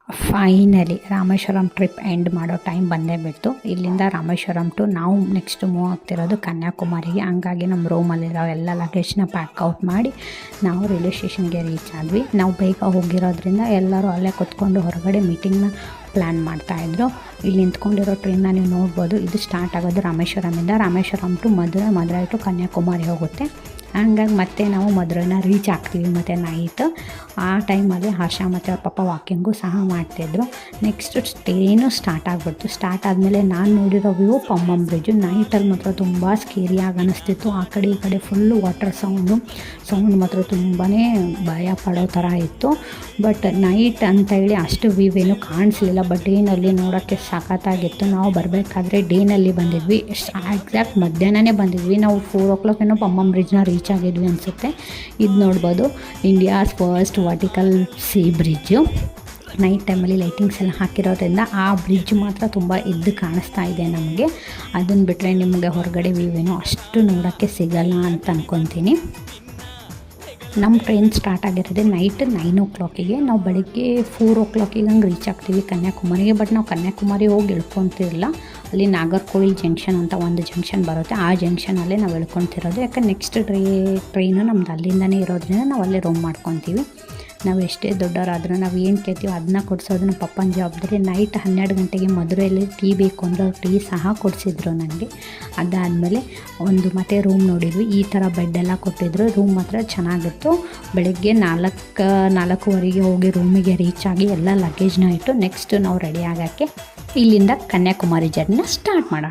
Finally Rameswaram trip end ಮಾಡೋ time ಬಂದೇ ಬಿಡ್ತು. ಇಲ್ಲಿಂದ ರಾಮೇಶ್ವರಂ ಟು ನಾವು ನೆಕ್ಸ್ಟ್ ಮೂವ್ ಆಗ್ತಿರೋದು ಕನ್ಯಾಕುಮಾರಿಗೆ. ಹಂಗಾಗಿ ನಮ್ಮ ರೂಮಲ್ಲಿರೋ ಎಲ್ಲ ಲಗೇಜ್ನ ಪ್ಯಾಕ್ಔಟ್ ಮಾಡಿ ನಾವು ರೈಲ್ವೆ ಸ್ಟೇಷನ್ಗೆ ರೀಚ್ ಆದ್ವಿ. ನಾವು ಬೇಗ ಹೋಗಿರೋದ್ರಿಂದ ಎಲ್ಲರೂ ಅಲ್ಲೇ ಕೂತ್ಕೊಂಡು ಹೊರಗಡೆ ಮೀಟಿಂಗ್ನ ಪ್ಲ್ಯಾನ್ ಮಾಡ್ತಾಯಿದ್ರು. ಇಲ್ಲಿ ನಿಂತ್ಕೊಂಡಿರೋ ಟ್ರೈನ್ನ ನೀವು ನೋಡ್ಬೋದು. ಇದು ಸ್ಟಾರ್ಟ್ ಆಗೋದು ರಾಮೇಶ್ವರಮಿಂದ. ರಾಮೇಶ್ವರಂ ಟು ಮಧುರೈ ಟು ಕನ್ಯಾಕುಮಾರಿ ಹೋಗುತ್ತೆ. ಹಂಗಾಗಿ ಮತ್ತೆ ನಾವು ಮಧುರೈನ ರೀಚ್ ಆಗ್ತೀವಿ ಮತ್ತು ನೈಟ್. ಆ ಟೈಮಲ್ಲಿ ಹರ್ಷ ಮತ್ತು ಅವ್ರ ಪಾಪ ವಾಕಿಂಗು ಸಹ ಮಾಡ್ತಿದ್ರು. ನೆಕ್ಸ್ಟ್ ಟ್ರೈನು ಸ್ಟಾರ್ಟ್ ಆಗಿಬಿಡ್ತು. ಸ್ಟಾರ್ಟ್ ಆದಮೇಲೆ ನಾನು ನೋಡಿರೋ ವ್ಯೂ ಪಮ್ಮಮ್ ಬ್ರಿಡ್ಜು. ನೈಟಲ್ಲಿ ಮಾತ್ರ ತುಂಬ ಸ್ಕೇರಿಯಾಗಿ ಅನ್ನಿಸ್ತಿತ್ತು. ಆ ಕಡೆ ಈ ಕಡೆ ಫುಲ್ಲು ವಾಟರ್ ಸೌಂಡ್ ಮಾತ್ರ ತುಂಬಾ ಭಯ ಪಡೋ ಥರ ಇತ್ತು. ಬಟ್ ನೈಟ್ ಅಂತೇಳಿ ಅಷ್ಟು ವ್ಯೂ ಏನು ಕಾಣಿಸ್ಲಿಲ್ಲ. ಬಟ್ ಡೇನಲ್ಲಿ ನೋಡೋಕ್ಕೆ ಸಖತ್ತಾಗಿತ್ತು. ನಾವು ಬರಬೇಕಾದ್ರೆ ಡೇನಲ್ಲಿ ಬಂದಿದ್ವಿ. ಎಕ್ಸಾಕ್ಟ್ ಮಧ್ಯಾಹ್ನನೇ ಬಂದಿದ್ವಿ. ನಾವು 4 o'clock ಏನೋ ಪಮ್ಮಮ್ ಬ್ರಿಡ್ಜ್ನ ರೀಚ್ ಆಗಿದ್ವಿ ಅನಿಸುತ್ತೆ. ಇದು ನೋಡ್ಬೋದು, India's first vertical sea bridge. Night ಟೈಮಲ್ಲಿ ಲೈಟಿಂಗ್ಸ್ ಎಲ್ಲ ಹಾಕಿರೋದ್ರಿಂದ ಆ ಬ್ರಿಡ್ಜ್ ಮಾತ್ರ ತುಂಬ ಎದ್ದು ಕಾಣಿಸ್ತಾ ಇದೆ ನಮಗೆ. ಅದನ್ನು ಬಿಟ್ಟರೆ ನಿಮಗೆ ಹೊರಗಡೆ ವ್ಯೂ ಏನೋ ಅಷ್ಟು ನೋಡೋಕ್ಕೆ ಸಿಗಲ್ಲ ಅಂತ ಅಂದ್ಕೊತೀನಿ. ನಮ್ಮ ಟ್ರೈನ್ ಸ್ಟಾರ್ಟ್ ಆಗಿರೋದೇ ನೈಟ್ 9 o'clock. ನಾವು ಬೆಳಗ್ಗೆ 4 o'clock ಹಂಗೆ ರೀಚ್ ಆಗ್ತೀವಿ ಕನ್ಯಾಕುಮಾರಿಗೆ. ಬಟ್ ನಾವು ಕನ್ಯಾಕುಮಾರಿ ಹೋಗಿ ಇಳ್ಕೊತಿರಲ್ಲ. ಅಲ್ಲಿ ನಾಗರ್ಕೋವಿಲ್ ಜಂಕ್ಷನ್ ಅಂತ ಒಂದು ಜಂಕ್ಷನ್ ಬರುತ್ತೆ. ಆ ಜಂಕ್ಷನಲ್ಲೇ ನಾವು ಇಳ್ಕೊತಿರೋದು. ಯಾಕಂದ್ರೆ ನೆಕ್ಸ್ಟ್ ಟ್ರೈನು ನಮ್ದು ಅಲ್ಲಿಂದನೇ ಇರೋದ್ರಿಂದ ನಾವು ಅಲ್ಲೇ ರೂಮ್ ಮಾಡ್ಕೊತೀವಿ. ನಾವು ಎಷ್ಟೇ ದೊಡ್ಡವರಾದರೂ ನಾವು ಏನು ಕೇಳ್ತೀವಿ ಅದನ್ನ ಕೊಡಿಸೋದು ನಮ್ಮ ಪಪ್ಪನ ಜವಾಬ್ದಾರಿ. ನೈಟ್ 12 ಗಂಟೆಗೆ ಮಧುರೈಯಲ್ಲಿ ಟೀ ಬೇಕು ಅಂದರೆ ಅವ್ರು ಟೀ ಸಹ ಕೊಡಿಸಿದ್ರು ನನಗೆ. ಅದಾದಮೇಲೆ ಮತ್ತೆ ರೂಮ್ ನೋಡಿದ್ವಿ. ಈ ಥರ ಬೆಡ್ಡೆಲ್ಲ ಕೊಟ್ಟಿದ್ರು. ರೂಮ್ ಮಾತ್ರ ಚೆನ್ನಾಗಿತ್ತು. ಬೆಳಗ್ಗೆ 4:30 ಹೋಗಿ ರೂಮಿಗೆ ರೀಚ್ ಆಗಿ ಎಲ್ಲ ಲಗೇಜ್ನ ಇಟ್ಟು ನೆಕ್ಸ್ಟ್ ನಾವು ರೆಡಿ ಆಗೋಕ್ಕೆ ಇಲ್ಲಿಂದ ಕನ್ಯಾಕುಮಾರಿ ಜರ್ನಿನ ಸ್ಟಾರ್ಟ್ ಮಾಡೋಣ.